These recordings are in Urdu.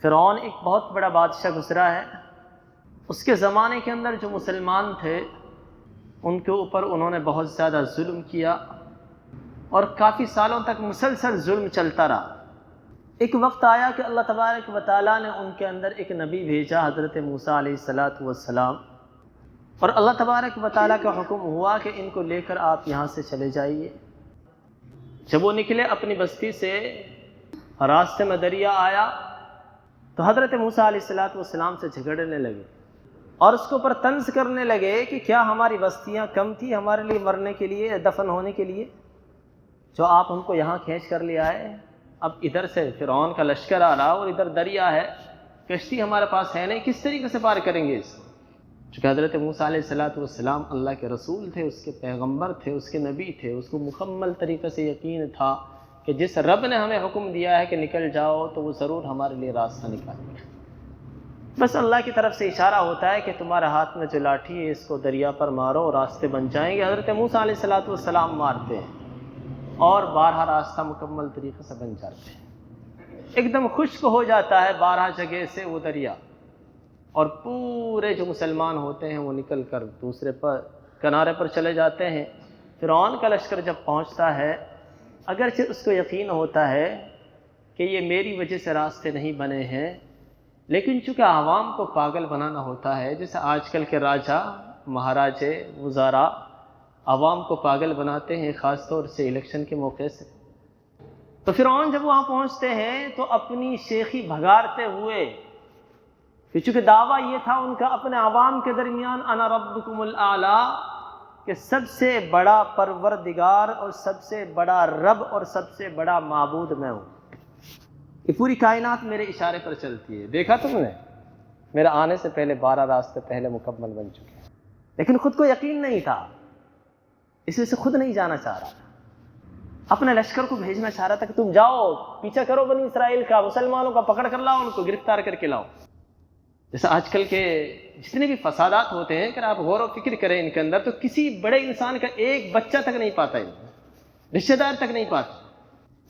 فرعون ایک بہت بڑا بادشاہ گزرا ہے. اس کے زمانے کے اندر جو مسلمان تھے ان کے اوپر انہوں نے بہت زیادہ ظلم کیا اور کافی سالوں تک مسلسل ظلم چلتا رہا. ایک وقت آیا کہ اللہ تبارک و تعالیٰ نے ان کے اندر ایک نبی بھیجا، حضرت موسیٰ علیہ السلام، اور اللہ تبارک و تعالیٰ کا حکم ہوا کہ ان کو لے کر آپ یہاں سے چلے جائیے. جب وہ نکلے اپنی بستی سے، راستے میں دریا آیا تو حضرت موسیٰ علیہ السلام سے جھگڑنے لگے اور اس کے اوپر طنز کرنے لگے کہ کیا ہماری بستیاں کم تھی ہمارے لیے مرنے کے لیے، دفن ہونے کے لیے، جو آپ ہم کو یہاں کھینچ کر لے آئے. اب ادھر سے فرعون کا لشکر آ رہا اور ادھر دریا ہے، کشتی ہمارے پاس ہے نہیں، کس طریقے سے پار کریں گے اس کو؟ چونکہ حضرت موسیٰ علیہ السلام اللہ کے رسول تھے، اس کے پیغمبر تھے، اس کے نبی تھے، اس کو مکمل طریقے سے یقین تھا کہ جس رب نے ہمیں حکم دیا ہے کہ نکل جاؤ تو وہ ضرور ہمارے لیے راستہ نکالے گا. بس اللہ کی طرف سے اشارہ ہوتا ہے کہ تمہارے ہاتھ میں جو لاٹھی ہے اس کو دریا پر مارو، راستے بن جائیں گے. حضرت موسیٰ علیہ السلام مارتے ہیں اور 12 راستہ مکمل طریقے سے بن جاتے ہیں. ایک دم خشک ہو جاتا ہے 12 جگہ سے وہ دریا، اور پورے جو مسلمان ہوتے ہیں وہ نکل کر دوسرے کنارے پر چلے جاتے ہیں. فرعون کا لشکر جب پہنچتا ہے، اگرچہ اس کو یقین ہوتا ہے کہ یہ میری وجہ سے راستے نہیں بنے ہیں، لیکن چونکہ عوام کو پاگل بنانا ہوتا ہے، جیسے آج کل کے راجا، مہاراجے، وزراء عوام کو پاگل بناتے ہیں، خاص طور سے الیکشن کے موقع سے. تو فرعون جب وہاں پہنچتے ہیں تو اپنی شیخی بھگارتے ہوئے، کہ چونکہ دعویٰ یہ تھا ان کا اپنے عوام کے درمیان، انا ربکم الاعلیٰ، کہ سب سے بڑا پروردگار اور سب سے بڑا رب اور سب سے بڑا معبود میں ہوں. یہ پوری کائنات میرے اشارے پر چلتی ہے. دیکھا تم نے، میرے آنے سے پہلے 12 راستے پہلے مکمل بن چکے ہیں. لیکن خود کو یقین نہیں تھا، اس وجہ سے خود نہیں جانا چاہ رہا تھا. اپنے لشکر کو بھیجنا چاہ رہا تھا کہ تم جاؤ، پیچھا کرو بنی اسرائیل کا، مسلمانوں کا پکڑ کر لاؤ، ان کو گرفتار کر کے لاؤ. جیسے آج کل کے جتنے بھی فسادات ہوتے ہیں، اگر آپ غور و فکر کریں ان کے اندر، تو کسی بڑے انسان کا ایک بچہ تک نہیں پاتا، رشتہ دار تک نہیں پاتا.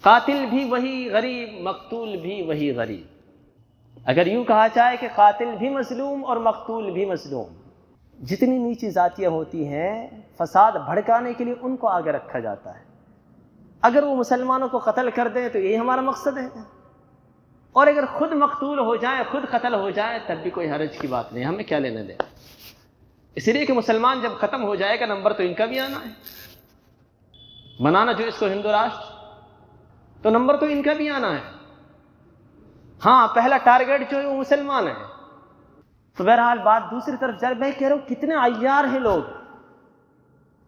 قاتل بھی وہی غریب، مقتول بھی وہی غریب. اگر یوں کہا جائے کہ قاتل بھی مظلوم اور مقتول بھی مظلوم. جتنی نیچی ذاتیاں ہوتی ہیں فساد بھڑکانے کے لیے ان کو آگے رکھا جاتا ہے. اگر وہ مسلمانوں کو قتل کر دیں تو یہی ہمارا مقصد ہے، اور اگر خود مقتول ہو جائیں، خود قتل ہو جائیں، تب بھی کوئی حرج کی بات نہیں، ہمیں کیا لینا دے. اس لیے کہ مسلمان جب ختم ہو جائے گا، نمبر تو ان کا بھی آنا ہے. بنانا جو اس کو ہندو راشٹر، تو نمبر تو ان کا بھی آنا ہے. ہاں، پہلا ٹارگیٹ جو ہے وہ مسلمان ہے. تو بہرحال بات دوسری طرف جا، میں کہہ رہا ہوں کتنے عیار ہیں لوگ.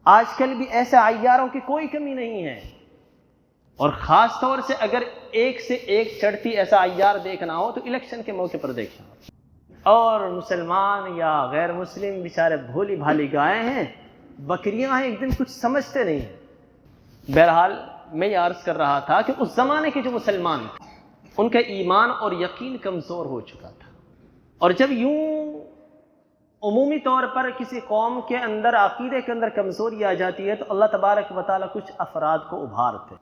آج کل بھی ایسے عیاروں کی کوئی کمی نہیں ہے، اور خاص طور سے اگر ایک سے ایک چڑھتی ایسا عیار دیکھنا ہو تو الیکشن کے موقع پر دیکھنا ہو. اور مسلمان یا غیر مسلم بیچارے بھولی بھالی گائے ہیں، بکریاں ہیں، ایک دن کچھ سمجھتے نہیں ہیں. بہرحال میں یہ عرض کر رہا تھا کہ اس زمانے کے جو مسلمان تھے ان کا ایمان اور یقین کمزور ہو چکا تھا. اور جب یوں عمومی طور پر کسی قوم کے اندر عقیدے کے اندر کمزوری آ جاتی ہے تو اللہ تبارک و تعالیٰ کچھ افراد کو ابھارتے،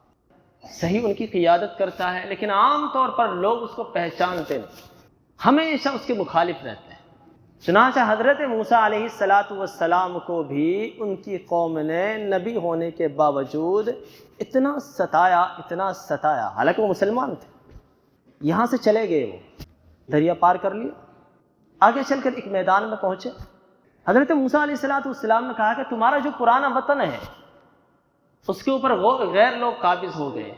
صحیح ان کی قیادت کرتا ہے، لیکن عام طور پر لوگ اس کو پہچانتے نہیں، ہمیشہ اس کے مخالف رہتے ہیں. چنانچہ حضرت موسیٰ علیہ السلام کو بھی ان کی قوم نے نبی ہونے کے باوجود اتنا ستایا، حالانکہ وہ مسلمان تھے. یہاں سے چلے گئے، وہ دریا پار کر لیا، آگے چل کر ایک میدان میں پہنچے. حضرت موسیٰ علیہ السلام نے کہا کہ تمہارا جو پرانا وطن ہے اس کے اوپر غیر لوگ قابض ہو گئے،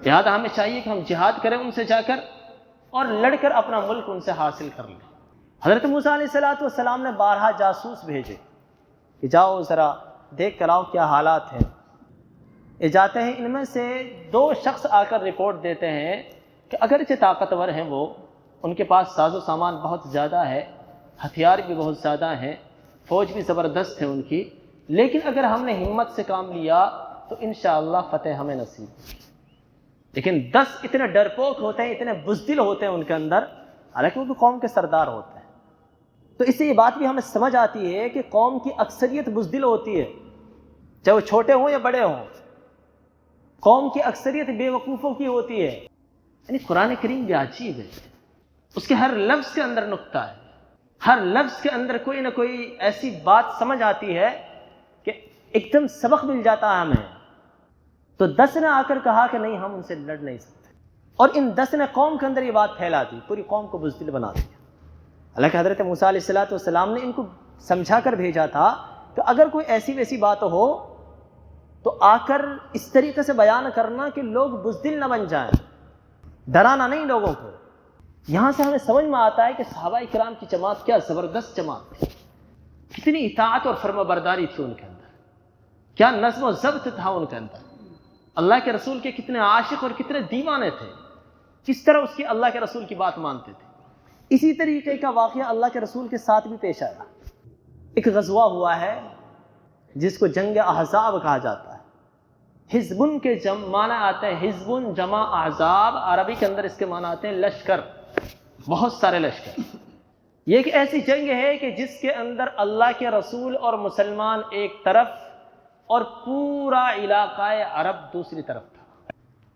لہٰذا ہمیں چاہیے کہ ہم جہاد کریں ان سے جا کر اور لڑ کر اپنا ملک ان سے حاصل کر لیں. حضرت موسیٰ علیہ السلام نے 12 جاسوس بھیجے کہ جاؤ ذرا دیکھ کر آؤ کیا حالات ہیں. یہ جاتے ہیں، ان میں سے 2 شخص آ کر رپورٹ دیتے ہیں کہ اگرچہ طاقتور ہیں وہ، ان کے پاس ساز و سامان بہت زیادہ ہے، ہتھیار بھی بہت زیادہ ہیں، فوج بھی زبردست ہے ان کی، لیکن اگر ہم نے ہمت سے کام لیا تو انشاءاللہ فتح ہمیں نصیب ہوگی. لیکن 10 اتنے ڈرپوک ہوتے ہیں، اتنے بزدل ہوتے ہیں ان کے اندر، حالانکہ وہ بھی قوم کے سردار ہوتے ہیں. تو اس سے یہ بات بھی ہمیں سمجھ آتی ہے کہ قوم کی اکثریت بزدل ہوتی ہے، چاہے وہ چھوٹے ہوں یا بڑے ہوں. قوم کی اکثریت بے وقوفوں کی ہوتی ہے. یعنی قرآن کریم بھی عجیب ہے. اس کے ہر لفظ کے اندر نکتہ ہے، ہر لفظ کے اندر کوئی نہ کوئی ایسی بات سمجھ آتی ہے کہ ایک دم سبق مل جاتا ہے ہمیں۔ تو 10 نے آ کر کہا کہ نہیں، ہم ان سے لڑ نہیں سکتے، اور ان 10 نے قوم کے اندر یہ بات پھیلا دی، پوری قوم کو بزدل بنا دیا۔ حالانکہ حضرت موسیٰ علیہ السلام نے ان کو سمجھا کر بھیجا تھا کہ اگر کوئی ایسی ویسی بات ہو تو آ کر اس طریقے سے بیان کرنا کہ لوگ بزدل نہ بن جائیں، ڈرانا نہیں لوگوں کو۔ یہاں سے ہمیں سمجھ میں آتا ہے کہ صحابہ کرام کی جماعت کیا زبردست جماعت تھی، کتنی اطاعت اور فرما برداری تھی ان کے اندر، کیا نظم و ضبط تھا ان کے اندر، اللہ کے رسول کے کتنے عاشق اور کتنے دیوانے تھے، کس طرح اس کی اللہ کے رسول کی بات مانتے تھے۔ اسی طریقے کا واقعہ اللہ کے رسول کے ساتھ بھی پیش آیا۔ ایک غزوہ ہوا ہے جس کو جنگ احزاب کہا جاتا ہے۔ حزبن کے معنی آتے ہیں، حزبن جمع احزاب، عربی کے اندر اس کے معنی آتے ہیں لشکر، بہت سارے لشکر۔ یہ ایک ایسی جنگ ہے کہ جس کے اندر اللہ کے رسول اور مسلمان ایک طرف اور پورا علاقہ عرب دوسری طرف تھا،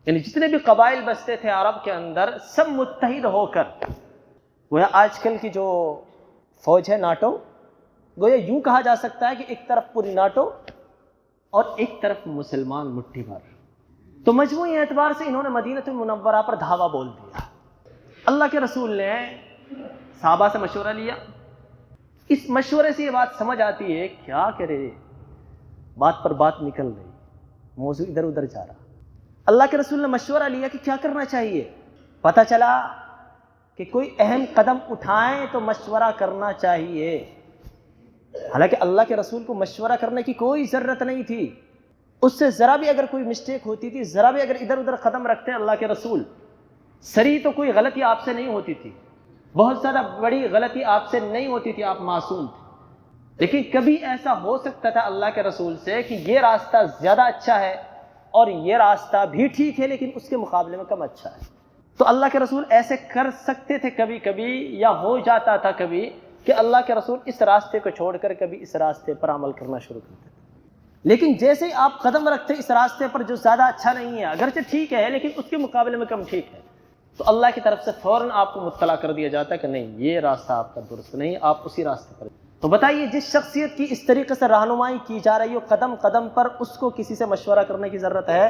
یعنی جتنے بھی قبائل بستے تھے عرب کے اندر سب متحد ہو کر، گویا آج کل کی جو فوج ہے ناٹو، گویا یوں کہا جا سکتا ہے کہ ایک طرف پوری ناٹو اور ایک طرف مسلمان مٹھی بھر۔ تو مجموعی اعتبار سے انہوں نے مدینہ المنورہ پر دھاوا بول دیا۔ اللہ کے رسول نے صحابہ سے مشورہ لیا، اس مشورے سے یہ بات سمجھ آتی ہے کیا کرے، بات پر بات نکل رہی، موضوع ادھر ادھر جا رہا۔ اللہ کے رسول نے مشورہ لیا کہ کیا کرنا چاہیے۔ پتہ چلا کہ کوئی اہم قدم اٹھائیں تو مشورہ کرنا چاہیے۔ حالانکہ اللہ کے رسول کو مشورہ کرنے کی کوئی ضرورت نہیں تھی، اس سے ذرا بھی اگر کوئی مسٹیک ہوتی تھی، ذرا بھی اگر ادھر ادھر قدم رکھتے ہیں اللہ کے رسول، سری تو کوئی غلطی آپ سے نہیں ہوتی تھی، بہت زیادہ بڑی غلطی آپ سے نہیں ہوتی تھی، آپ معصوم تھے۔ لیکن کبھی ایسا ہو سکتا تھا اللہ کے رسول سے کہ یہ راستہ زیادہ اچھا ہے اور یہ راستہ بھی ٹھیک ہے لیکن اس کے مقابلے میں کم اچھا ہے، تو اللہ کے رسول ایسے کر سکتے تھے کبھی کبھی، یا ہو جاتا تھا کبھی کہ اللہ کے رسول اس راستے کو چھوڑ کر کبھی اس راستے پر عمل کرنا شروع کرتے تھے۔ لیکن جیسے ہی آپ قدم رکھتے اس راستے پر جو زیادہ اچھا نہیں ہے، اگرچہ ٹھیک ہے لیکن اس کے مقابلے میں کم ٹھیک ہے، تو اللہ کی طرف سے فوراً آپ کو مطلع کر دیا جاتا ہے کہ نہیں، یہ راستہ آپ کا درست نہیں، آپ اسی راستے پر۔ تو بتائیے، جس شخصیت کی اس طریقے سے رہنمائی کی جا رہی ہو قدم قدم پر، اس کو کسی سے مشورہ کرنے کی ضرورت ہے؟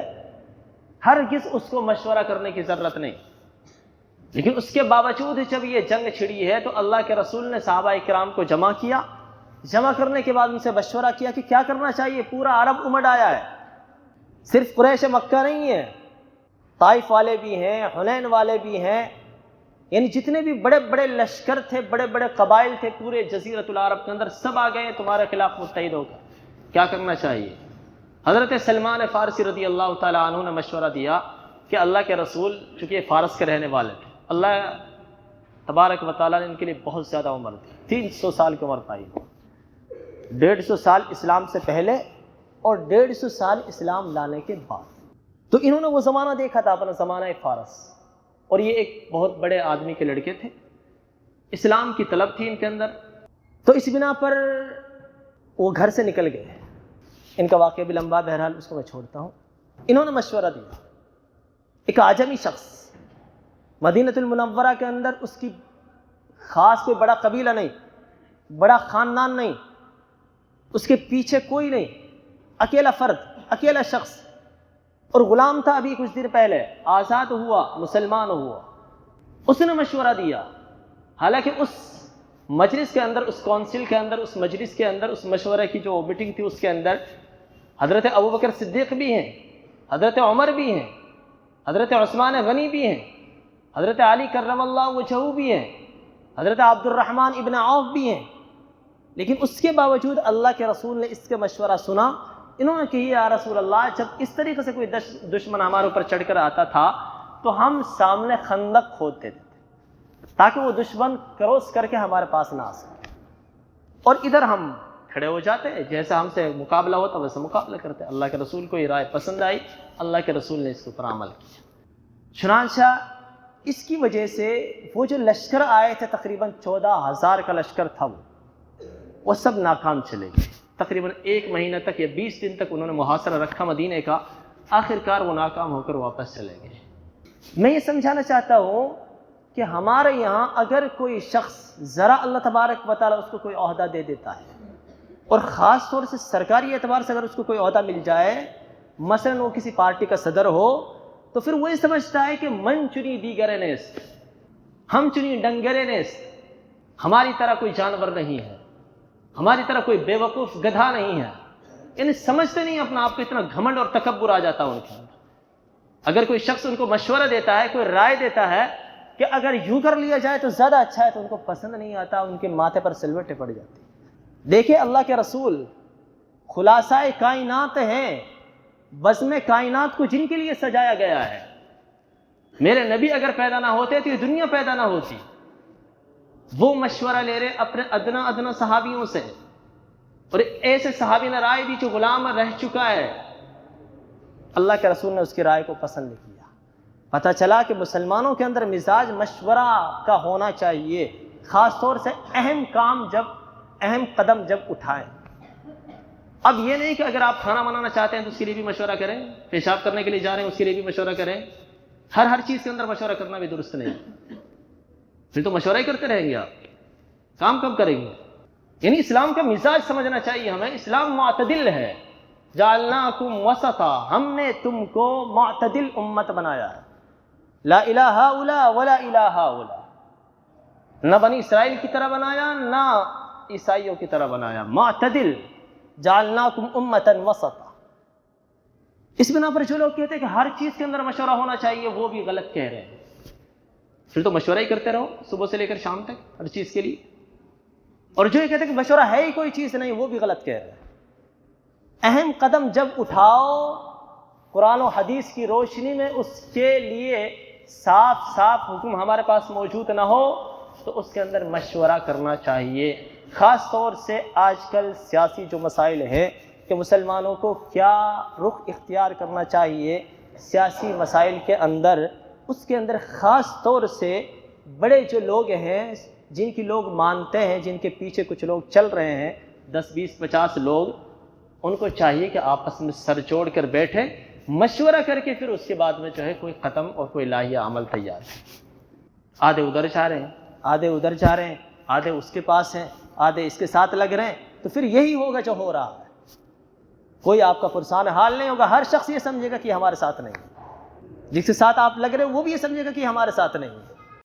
ہرگز اس کو مشورہ کرنے کی ضرورت نہیں۔ لیکن اس کے باوجود جب یہ جنگ چھڑی ہے تو اللہ کے رسول نے صحابہ کرام کو جمع کیا، جمع کرنے کے بعد ان سے مشورہ کیا کہ کیا کرنا چاہیے۔ پورا عرب امڑ آیا ہے، صرف قریش مکہ نہیں ہے، طائف والے بھی ہیں، حنین والے بھی ہیں، یعنی جتنے بھی بڑے بڑے لشکر تھے، بڑے بڑے قبائل تھے پورے جزیرۃ العرب کے اندر، سب آ گئے ہیں تمہارے خلاف متحد ہو کر۔ کیا کرنا چاہیے؟ حضرت سلمان فارسی رضی اللہ تعالیٰ عنہ نے مشورہ دیا کہ اللہ کے رسول، چونکہ یہ فارس کے رہنے والے تھے، اللہ تبارک و تعالیٰ نے ان کے لیے بہت زیادہ عمر دی، 300 سال کی عمر پائی، 150 سال اسلام سے پہلے اور 150 سال اسلام لانے کے بعد۔ تو انہوں نے وہ زمانہ دیکھا تھا، اپنا زمانہ فارس، اور یہ ایک بہت بڑے آدمی کے لڑکے تھے، اسلام کی طلب تھی ان کے اندر، تو اس بنا پر وہ گھر سے نکل گئے۔ ان کا واقعہ بھی لمبا، بہرحال اس کو میں چھوڑتا ہوں۔ انہوں نے مشورہ دیا، ایک اعجمی شخص مدینہ المنورہ کے اندر، اس کی خاص کوئی بڑا قبیلہ نہیں، بڑا خاندان نہیں، اس کے پیچھے کوئی نہیں، اکیلا فرد، اکیلا شخص، اور غلام تھا ابھی کچھ دن پہلے، آزاد ہوا، مسلمان ہوا۔ اس نے مشورہ دیا، حالانکہ اس مجلس کے اندر، اس کونسل کے اندر، اس مجلس کے اندر، اس مشورے کی جو میٹنگ تھی اس کے اندر حضرت ابوبکر صدیق بھی ہیں، حضرت عمر بھی ہیں، حضرت عثمان غنی بھی ہیں، حضرت علی کرم اللہ وجہہ بھی ہیں، حضرت عبد الرحمن ابن عوف بھی ہیں۔ لیکن اس کے باوجود اللہ کے رسول نے اس کے مشورہ سنا۔ انہوں نے کہا یا رسول اللہ، جب اس طریقے سے کوئی دشمن ہمارے اوپر چڑھ کر آتا تھا تو ہم سامنے خندق کھودتے تھے تاکہ وہ دشمن کراس کر کے ہمارے پاس نہ آ سکے، اور ادھر ہم کھڑے ہو جاتے، جیسا ہم سے مقابلہ ہوتا ویسے مقابلہ کرتے۔ اللہ کے رسول کو یہ رائے پسند آئی، اللہ کے رسول نے اس کے اوپر عمل کیا۔ چنانچہ اس کی وجہ سے وہ جو لشکر آئے تھے، تقریباً 14,000 کا لشکر تھا، وہ سب ناکام چلے گئے۔ تقریباً 1 مہینہ تک یا 20 دن تک انہوں نے محاصرہ رکھا مدینے کا، آخر کار وہ ناکام ہو کر واپس چلے گئے۔ میں یہ سمجھانا چاہتا ہوں کہ ہمارے یہاں اگر کوئی شخص ذرا اللہ تبارک و تعالیٰ اس کو کوئی عہدہ دے دیتا ہے، اور خاص طور سے سرکاری اعتبار سے اگر اس کو کوئی عہدہ مل جائے، مثلا وہ کسی پارٹی کا صدر ہو، تو پھر وہ یہ سمجھتا ہے کہ من چنی دیگر نیست، ہم چنی ڈنگرے نیست، ہماری طرح کوئی جانور نہیں ہے، ہماری طرح کوئی بے وقوف گدھا نہیں ہے. یعنی سمجھتے نہیں اپنا آپ کو، اتنا گھمنڈ اور تکبر آ جاتا ہے ان کے اندر. اگر کوئی شخص ان کو مشورہ دیتا ہے، کوئی رائے دیتا ہے کہ اگر یوں کر لیا جائے تو زیادہ اچھا ہے، تو ان کو پسند نہیں آتا، ان کے ماتھے پر سلوٹیں پڑ جاتی. دیکھیں اللہ کے رسول خلاصہ کائنات ہیں، بزم کائنات کو جن کے لیے سجایا گیا ہے. میرے نبی اگر پیدا نہ ہوتے تو یہ دنیا پیدا نہ ہوتی. وہ مشورہ لے رہے اپنے ادنا صحابیوں سے، اور ایسے صحابی نے رائے دی جو غلام رہ چکا ہے. اللہ کے رسول نے اس کی رائے کو پسند نہیں کیا. پتہ چلا کہ مسلمانوں کے اندر مزاج مشورہ کا ہونا چاہیے، خاص طور سے اہم قدم جب اٹھائیں. اب یہ نہیں کہ اگر آپ کھانا بنانا چاہتے ہیں تو اس کے لیے بھی مشورہ کریں، پیشاب کرنے کے لیے جا رہے ہیں اس کے لیے بھی مشورہ کریں. ہر چیز کے اندر مشورہ کرنا بھی درست نہیں. پھر تو مشورہ ہی کرتے رہیں گے، آپ کام کب کریں گے؟ یعنی اسلام کا مزاج سمجھنا چاہیے ہمیں. اسلام معتدل ہے. جعلناکم وسطا، ہم نے تم کو معتدل امت بنایا ہے. لا الہ الا ولا الہ الا، نہ بنی اسرائیل کی طرح بنایا نہ عیسائیوں کی طرح بنایا، معتدل. جعلناکم امتا وسطا. اس بنا پر جو لوگ کہتے ہیں کہ ہر چیز کے اندر مشورہ ہونا چاہیے، وہ بھی غلط کہہ رہے ہیں. پھر تو مشورہ ہی کرتے رہو صبح سے لے کر شام تک ہر چیز کے لیے. اور جو یہ کہتے ہیں کہ مشورہ ہے ہی کوئی چیز نہیں، وہ بھی غلط کہہ رہے ہیں. اہم قدم جب اٹھاؤ قرآن و حدیث کی روشنی میں، اس کے لیے صاف حکم ہمارے پاس موجود نہ ہو تو اس کے اندر مشورہ کرنا چاہیے. خاص طور سے آج کل سیاسی جو مسائل ہیں کہ مسلمانوں کو کیا رخ اختیار کرنا چاہیے سیاسی مسائل کے اندر، اس کے اندر خاص طور سے بڑے جو لوگ ہیں، جن کی لوگ مانتے ہیں، جن کے پیچھے کچھ لوگ چل رہے ہیں، 10 20 50 لوگ، ان کو چاہیے کہ آپس میں سر جوڑ کر بیٹھیں، مشورہ کر کے پھر اس کے بعد میں جو ہے کوئی قدم اور کوئی لائحہ عمل تیار ہے. آدھے ادھر جا رہے ہیں، آدھے ادھر جا رہے ہیں، آدھے اس کے پاس ہیں، آدھے اس کے ساتھ لگ رہے ہیں، تو پھر یہی ہوگا جو ہو رہا ہے. کوئی آپ کا پرسان حال نہیں ہوگا. ہر شخص یہ سمجھے گا کہ ہمارے ساتھ نہیں. جس کے ساتھ آپ لگ رہے ہو وہ بھی یہ سمجھے گا کہ ہمارے ساتھ نہیں.